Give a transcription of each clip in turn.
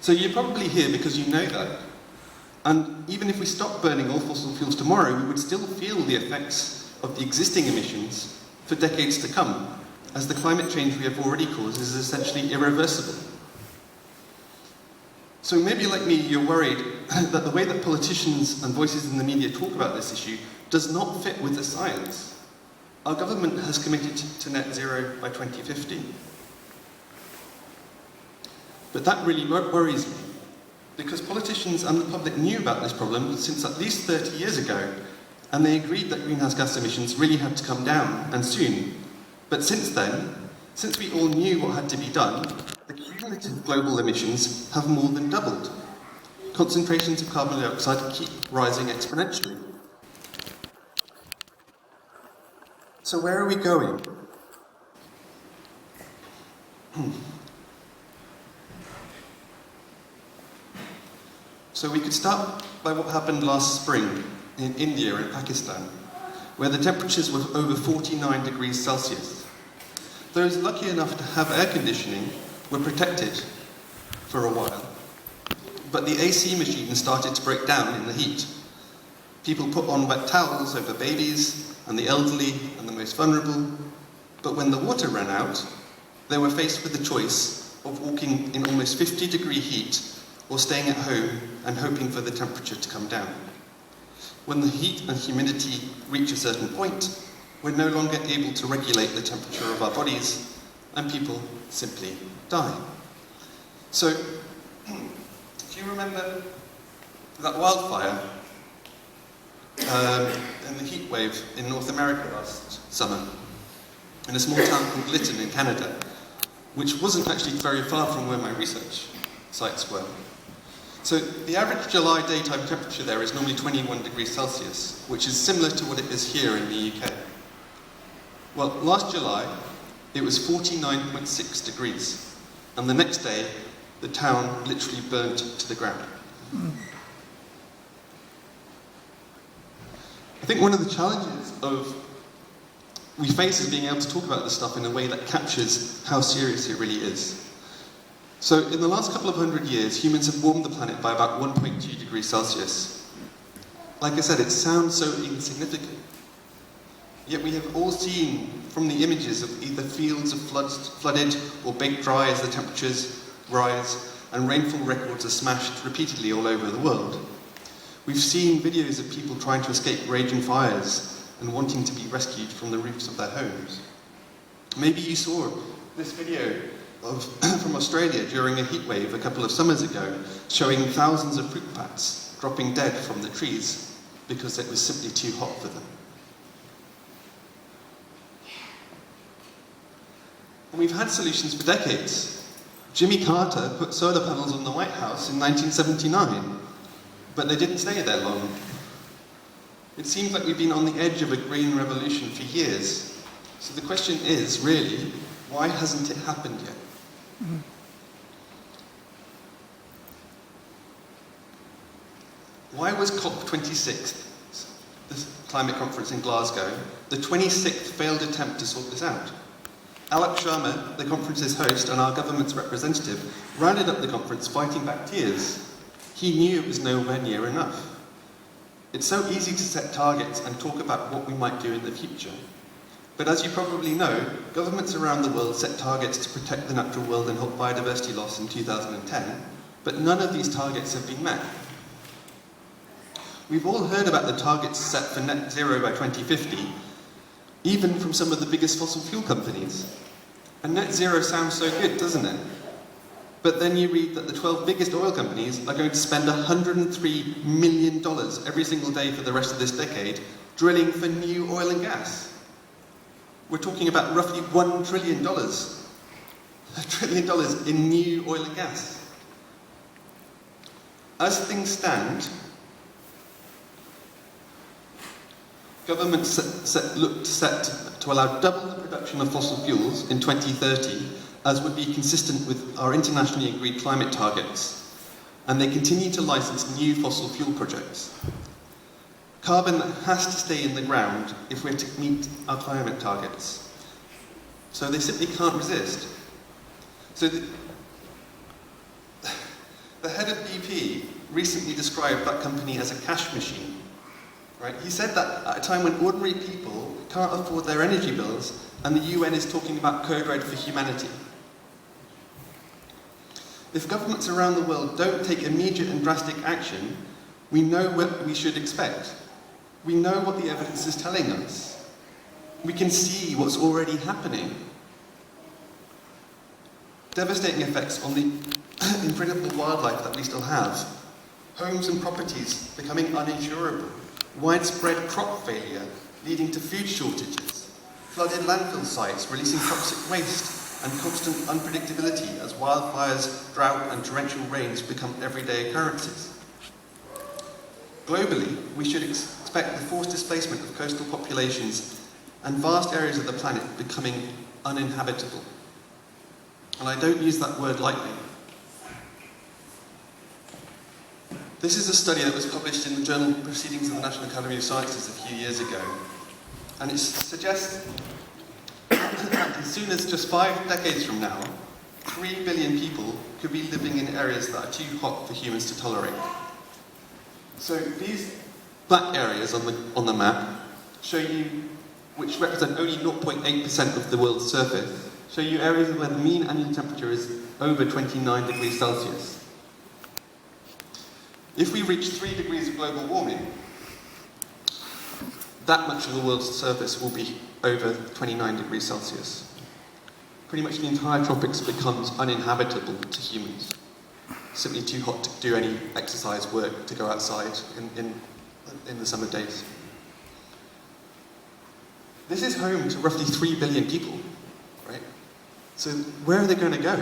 So you're probably here because you know that. And even if we stopped burning all fossil fuels tomorrow, we would still feel the effects of the existing emissions for decades to come, as the climate change we have already caused is essentially irreversible. So maybe like me, you're worried that the way that politicians and voices in the media talk about this issue does not fit with the science. Our government has committed to net zero by 2050. But that really worries me, because politicians and the public knew about this problem since at least 30 years ago, and they agreed that greenhouse gas emissions really had to come down, and soon. But since then, since we all knew what had to be done, the cumulative global emissions have more than doubled. Concentrations of carbon dioxide keep rising exponentially. So where are we going? So we could start by what happened last spring in India and Pakistan, where the temperatures were over 49 degrees Celsius. Those lucky enough to have air conditioning were protected for a while, but the AC machine started to break down in the heat. People put on wet towels over babies and the elderly and the most vulnerable, but when the water ran out, they were faced with the choice of walking in almost 50-degree heat or staying at home and hoping for the temperature to come down. When the heat and humidity reach a certain point, we're no longer able to regulate the temperature of our bodies, and people simply die. So, do you remember that wildfire and the heat wave in North America last summer, in a small town called Lytton in Canada, which wasn't actually very far from where my research sites were? So the average July daytime temperature there is normally 21 degrees Celsius, which is similar to what it is here in the UK. Well, last July, it was 49.6 degrees, and the next day, the town literally burnt to the ground. I think one of the challenges we face is being able to talk about this stuff in a way that captures how serious it really is. So in the last couple of hundred years, humans have warmed the planet by about 1.2 degrees Celsius. Like I said, it sounds so insignificant. Yet we have all seen from the images of either fields of flooded or baked dry as the temperatures rise, and rainfall records are smashed repeatedly all over the world. We've seen videos of people trying to escape raging fires and wanting to be rescued from the roofs of their homes. Maybe you saw this video from Australia during a heat wave a couple of summers ago, showing thousands of fruit bats dropping dead from the trees because it was simply too hot for them. And we've had solutions for decades. Jimmy Carter put solar panels on the White House in 1979, but they didn't stay there long. It seems like we've been on the edge of a green revolution for years. So the question is, really, why hasn't it happened yet? Why was COP26, this climate conference in Glasgow, the 26th failed attempt to sort this out? Alok Sharma, the conference's host and our government's representative, rounded up the conference fighting back tears. He knew it was nowhere near enough. It's so easy to set targets and talk about what we might do in the future. But as you probably know, governments around the world set targets to protect the natural world and halt biodiversity loss in 2010, but none of these targets have been met. We've all heard about the targets set for net zero by 2050, even from some of the biggest fossil fuel companies. And net zero sounds so good, doesn't it? But then you read that the 12 biggest oil companies are going to spend $103 million every single day for the rest of this decade drilling for new oil and gas. We're talking about roughly $1 trillion. $1 trillion in new oil and gas. As things stand, governments look set to allow double the production of fossil fuels in 2030, as would be consistent with our internationally agreed climate targets, and they continue to license new fossil fuel projects. Carbon has to stay in the ground if we're to meet our climate targets. So they simply can't resist. So there the head of BP recently described that company as a cash machine. Right? He said that at a time when ordinary people can't afford their energy bills and the UN is talking about code red for humanity. If governments around the world don't take immediate and drastic action, we know what we should expect. We know what the evidence is telling us. We can see what's already happening. Devastating effects on the incredible wildlife that we still have. Homes and properties becoming uninsurable. Widespread crop failure leading to food shortages. Flooded landfill sites releasing toxic waste, and constant unpredictability as wildfires, drought and torrential rains become everyday occurrences. Globally, we should expect the forced displacement of coastal populations and vast areas of the planet becoming uninhabitable. And I don't use that word lightly. This is a study that was published in the journal Proceedings of the National Academy of Sciences a few years ago, and it suggests that as soon as just 5 decades from now, 3 billion people could be living in areas that are too hot for humans to tolerate. So these black areas on the map show you, which represent only 0.8% of the world's surface, show you areas where the mean annual temperature is over 29 degrees Celsius. If we reach 3 degrees of global warming, that much of the world's surface will be over 29 degrees Celsius. Pretty much the entire tropics becomes uninhabitable to humans. Simply too hot to do any exercise work, to go outside in the summer days. This is home to roughly 3 billion people, right? So where are they going to go?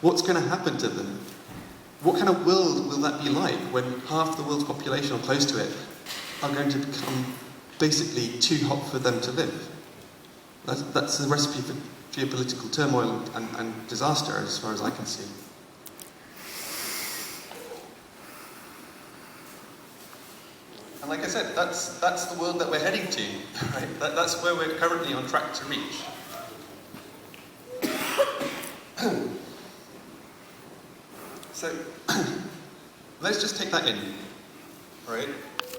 What's going to happen to them? What kind of world will that be like when half the world's population or close to it are going to become basically too hot for them to live? That's the recipe for geopolitical turmoil and disaster, as far as I can see. And like I said, that's the world that we're heading to, right? That's where we're currently on track to reach. So, let's just take that in, right?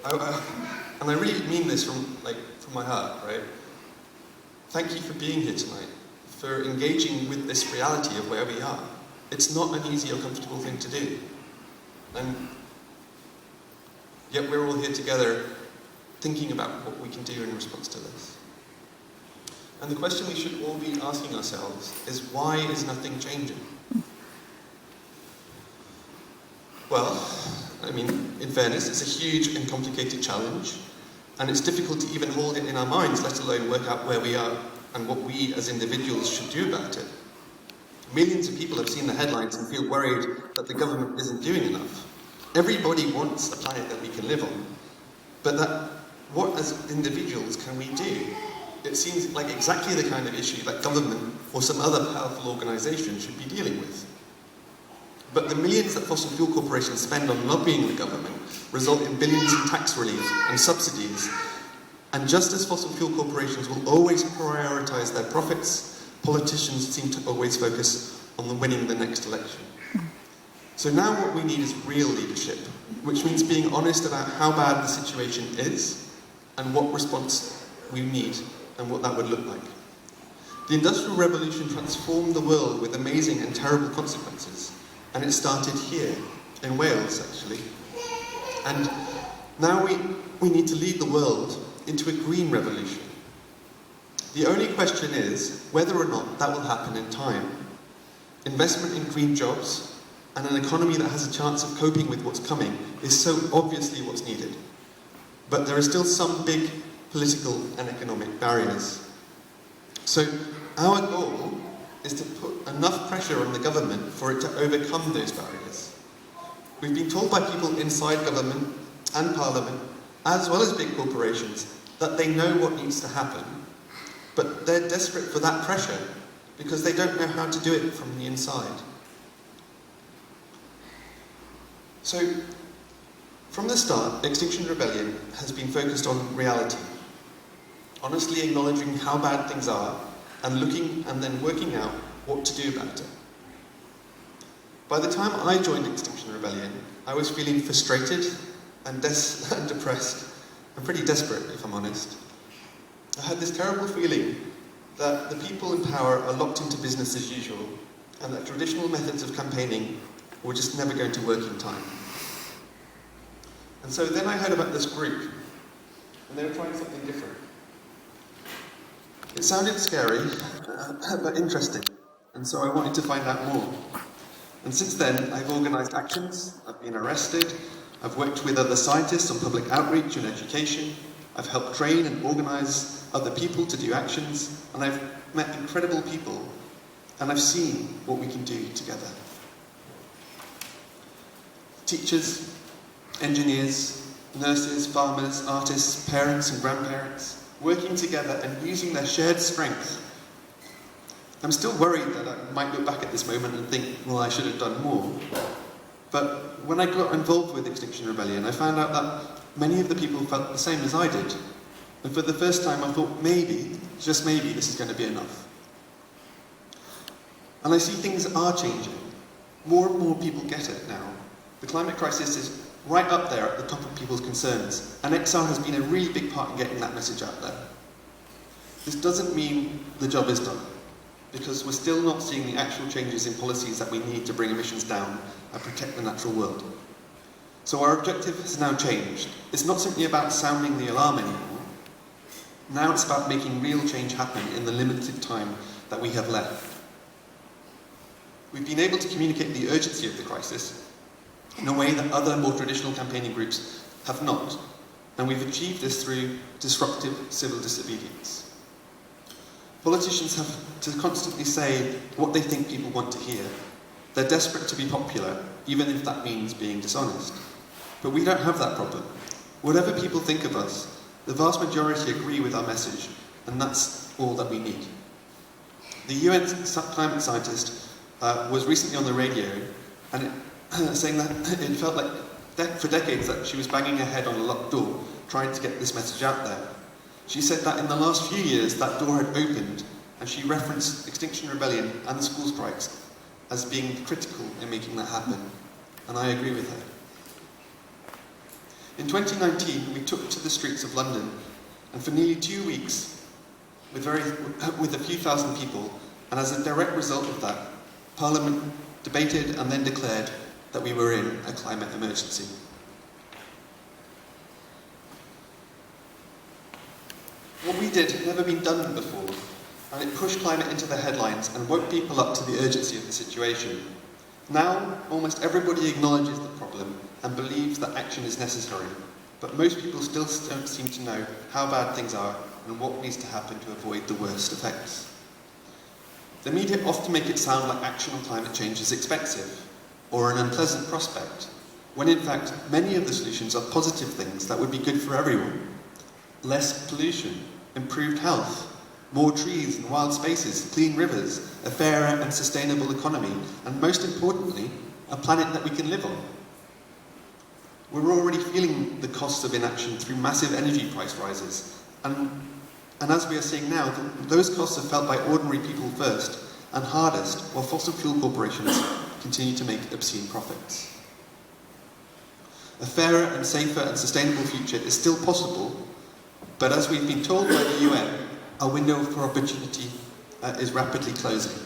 And I really mean this from my heart, right? Thank you for being here tonight, for engaging with this reality of where we are. It's not an easy or comfortable thing to do. And yet we're all here together thinking about what we can do in response to this. And the question we should all be asking ourselves is, why is nothing changing? Well, I mean, in fairness, it's a huge and complicated challenge, and it's difficult to even hold it in our minds, let alone work out where we are and what we as individuals should do about it. Millions of people have seen the headlines and feel worried that the government isn't doing enough. Everybody wants a planet that we can live on, but what as individuals can we do? It seems like exactly the kind of issue that government or some other powerful organisation should be dealing with. But the millions that fossil fuel corporations spend on lobbying the government result in billions in tax relief and subsidies. And just as fossil fuel corporations will always prioritise their profits, politicians seem to always focus on winning the next election. So now what we need is real leadership, which means being honest about how bad the situation is and what response we need and what that would look like. The Industrial Revolution transformed the world with amazing and terrible consequences. And it started here, in Wales, actually. And now we need to lead the world into a green revolution. The only question is whether or not that will happen in time. Investment in green jobs and an economy that has a chance of coping with what's coming is so obviously what's needed. But there are still some big political and economic barriers. So our goal is to put enough pressure on the government for it to overcome those barriers. We've been told by people inside government and parliament, as well as big corporations, that they know what needs to happen, but they're desperate for that pressure because they don't know how to do it from the inside. So, from the start, Extinction Rebellion has been focused on reality, honestly acknowledging how bad things are, and looking and then working out what to do about it. By the time I joined Extinction Rebellion, I was feeling frustrated and depressed and pretty desperate, if I'm honest. I had this terrible feeling that the people in power are locked into business as usual and that traditional methods of campaigning were just never going to work in time. And so then I heard about this group, and they were trying something different. It sounded scary, but interesting, and so I wanted to find out more. And since then, I've organised actions, I've been arrested, I've worked with other scientists on public outreach and education, I've helped train and organise other people to do actions, and I've met incredible people, and I've seen what we can do together. Teachers, engineers, nurses, farmers, artists, parents and grandparents, working together and using their shared strength. I'm still worried that I might look back at this moment and think, well, I should have done more. But when I got involved with Extinction Rebellion, I found out that many of the people felt the same as I did. And for the first time, I thought, maybe, just maybe, this is going to be enough. And I see things are changing. More and more people get it now. The climate crisis is right up there at the top of people's concerns, and XR has been a really big part in getting that message out there. This doesn't mean the job is done, because we're still not seeing the actual changes in policies that we need to bring emissions down and protect the natural world. So our objective has now changed. It's not simply about sounding the alarm anymore. Now it's about making real change happen in the limited time that we have left. We've been able to communicate the urgency of the crisis in a way that other more traditional campaigning groups have not, and we've achieved this through disruptive civil disobedience. Politicians have to constantly say what they think people want to hear. They're desperate to be popular, even if that means being dishonest. But we don't have that problem. Whatever people think of us, the vast majority agree with our message, and that's all that we need. The UN climate scientist was recently on the radio, and saying that it felt like for decades that she was banging her head on a locked door, trying to get this message out there. She said that in the last few years that door had opened, and she referenced Extinction Rebellion and the school strikes as being critical in making that happen, and I agree with her. In 2019, we took to the streets of London, and for nearly 2 weeks, with a few thousand people, and as a direct result of that, Parliament debated and then declared that we were in a climate emergency. What we did had never been done before, and it pushed climate into the headlines and woke people up to the urgency of the situation. Now, almost everybody acknowledges the problem and believes that action is necessary, but most people still don't seem to know how bad things are and what needs to happen to avoid the worst effects. The media often make it sound like action on climate change is expensive or an unpleasant prospect, when in fact many of the solutions are positive things that would be good for everyone. Less pollution, improved health, more trees and wild spaces, clean rivers, a fairer and sustainable economy, and most importantly, a planet that we can live on. We're already feeling the costs of inaction through massive energy price rises, and as we are seeing now, those costs are felt by ordinary people first and hardest, while fossil fuel corporations continue to make obscene profits. A fairer and safer and sustainable future is still possible, but as we've been told by the UN, our window for opportunity is rapidly closing.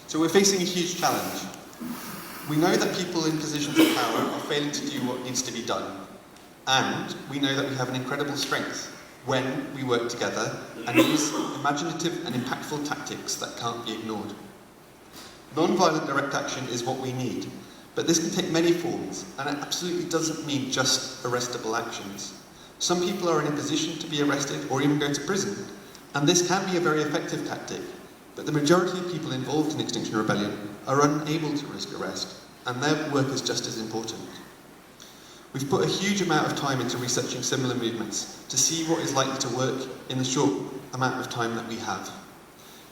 So we're facing a huge challenge. We know that people in positions of power are failing to do what needs to be done, and we know that we have an incredible strength when we work together and use imaginative and impactful tactics that can't be ignored. Non-violent direct action is what we need, but this can take many forms, and it absolutely doesn't mean just arrestable actions. Some people are in a position to be arrested or even go to prison, and this can be a very effective tactic, but the majority of people involved in Extinction Rebellion are unable to risk arrest, and their work is just as important. We've put a huge amount of time into researching similar movements to see what is likely to work in the short amount of time that we have.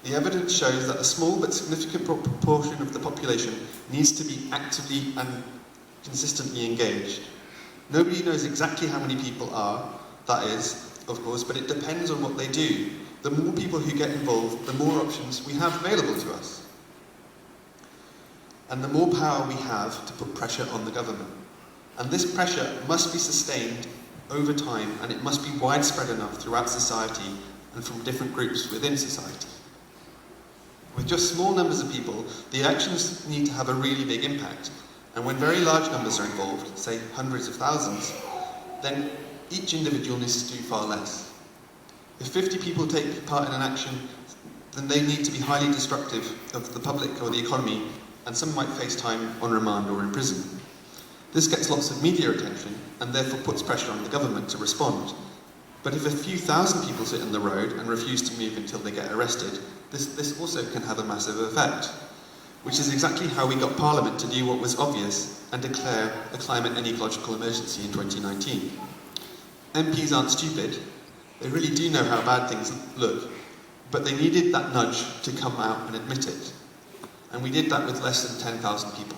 The evidence shows that a small but significant proportion of the population needs to be actively and consistently engaged. Nobody knows exactly how many people are, that is, of course, but it depends on what they do. The more people who get involved, the more options we have available to us. And the more power we have to put pressure on the government. And this pressure must be sustained over time, and it must be widespread enough throughout society and from different groups within society. With just small numbers of people, the actions need to have a really big impact. And when very large numbers are involved, say hundreds of thousands, then each individual needs to do far less. If 50 people take part in an action, then they need to be highly destructive of the public or the economy, and some might face time on remand or in prison. This gets lots of media attention, and therefore puts pressure on the government to respond. But if a few thousand people sit in the road and refuse to move until they get arrested, this also can have a massive effect, which is exactly how we got Parliament to do what was obvious and declare a climate and ecological emergency in 2019. MPs aren't stupid. They really do know how bad things look, but they needed that nudge to come out and admit it. And we did that with less than 10,000 people.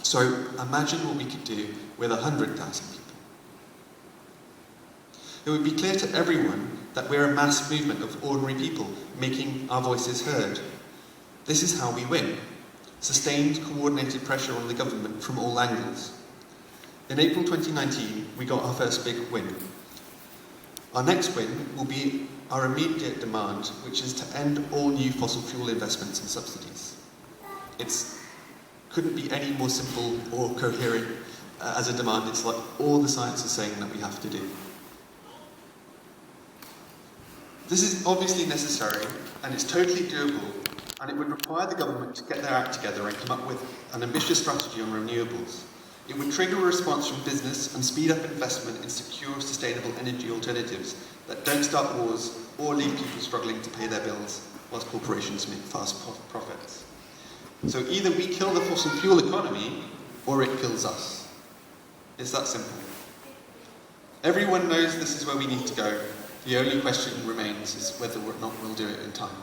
So imagine what we could do with 100,000 people. It would be clear to everyone that we're a mass movement of ordinary people making our voices heard. This is how we win. Sustained, coordinated pressure on the government from all angles. In April 2019, we got our first big win. Our next win will be our immediate demand, which is to end all new fossil fuel investments and subsidies. It couldn't be any more simple or coherent as a demand. It's like all the science is saying that we have to do. This is obviously necessary, and it's totally doable, and it would require the government to get their act together and come up with an ambitious strategy on renewables. It would trigger a response from business and speed up investment in secure, sustainable energy alternatives that don't start wars or leave people struggling to pay their bills whilst corporations make fast profits. So either we kill the fossil fuel economy, or it kills us. It's that simple. Everyone knows this is where we need to go. The only question remains is whether or not we'll do it in time.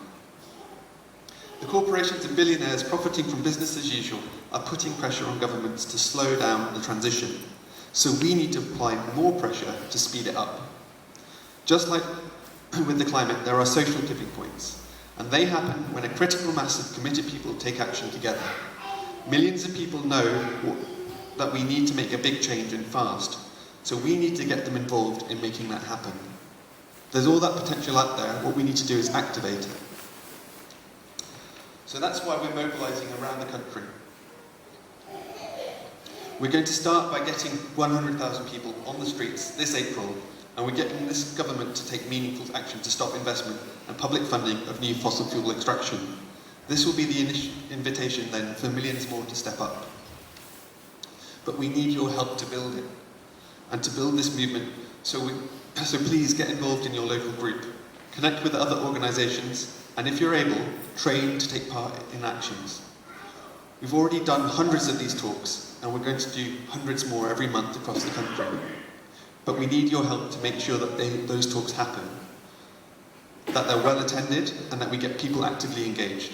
The corporations and billionaires profiting from business as usual are putting pressure on governments to slow down the transition. So we need to apply more pressure to speed it up. Just like with the climate, there are social tipping points. And they happen when a critical mass of committed people take action together. Millions of people know that we need to make a big change and fast. So we need to get them involved in making that happen. There's all that potential out there. What we need to do is activate it. So that's why we're mobilising around the country. We're going to start by getting 100,000 people on the streets this April, and we're getting this government to take meaningful action to stop investment and public funding of new fossil fuel extraction. This will be the invitation then for millions more to step up. But we need your help to build it, and to build this movement, so please get involved in your local group. Connect with other organisations, and if you're able, train to take part in actions. We've already done hundreds of these talks, and we're going to do hundreds more every month across the country. But we need your help to make sure that those talks happen, that they're well attended, and that we get people actively engaged.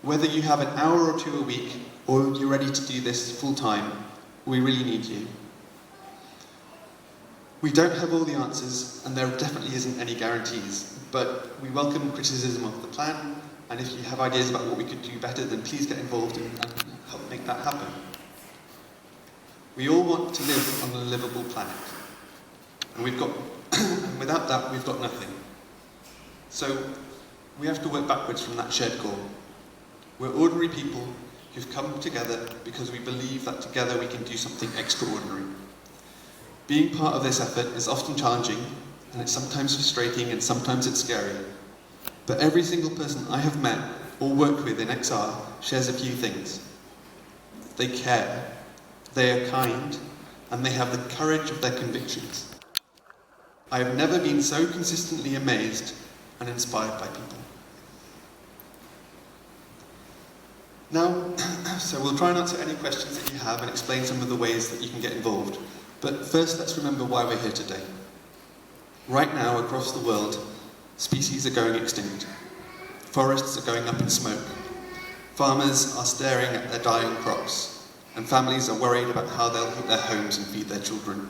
Whether you have an hour or two a week, or you're ready to do this full time, we really need you. We don't have all the answers, and there definitely isn't any guarantees, but we welcome criticism of the plan, and if you have ideas about what we could do better, then please get involved and help make that happen. We all want to live on a livable planet, and without that, we've got nothing. So we have to work backwards from that shared goal. We're ordinary people who've come together because we believe that together we can do something extraordinary. Being part of this effort is often challenging, and it's sometimes frustrating, and sometimes it's scary. But every single person I have met or worked with in XR shares a few things. They care, they are kind, and they have the courage of their convictions. I have never been so consistently amazed and inspired by people. Now, so we'll try and answer any questions that you have and explain some of the ways that you can get involved. But first, let's remember why we're here today. Right now, across the world, species are going extinct. Forests are going up in smoke. Farmers are staring at their dying crops, and families are worried about how they'll heat their homes and feed their children.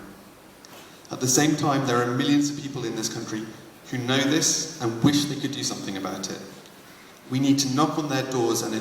At the same time, there are millions of people in this country who know this and wish they could do something about it. We need to knock on their doors and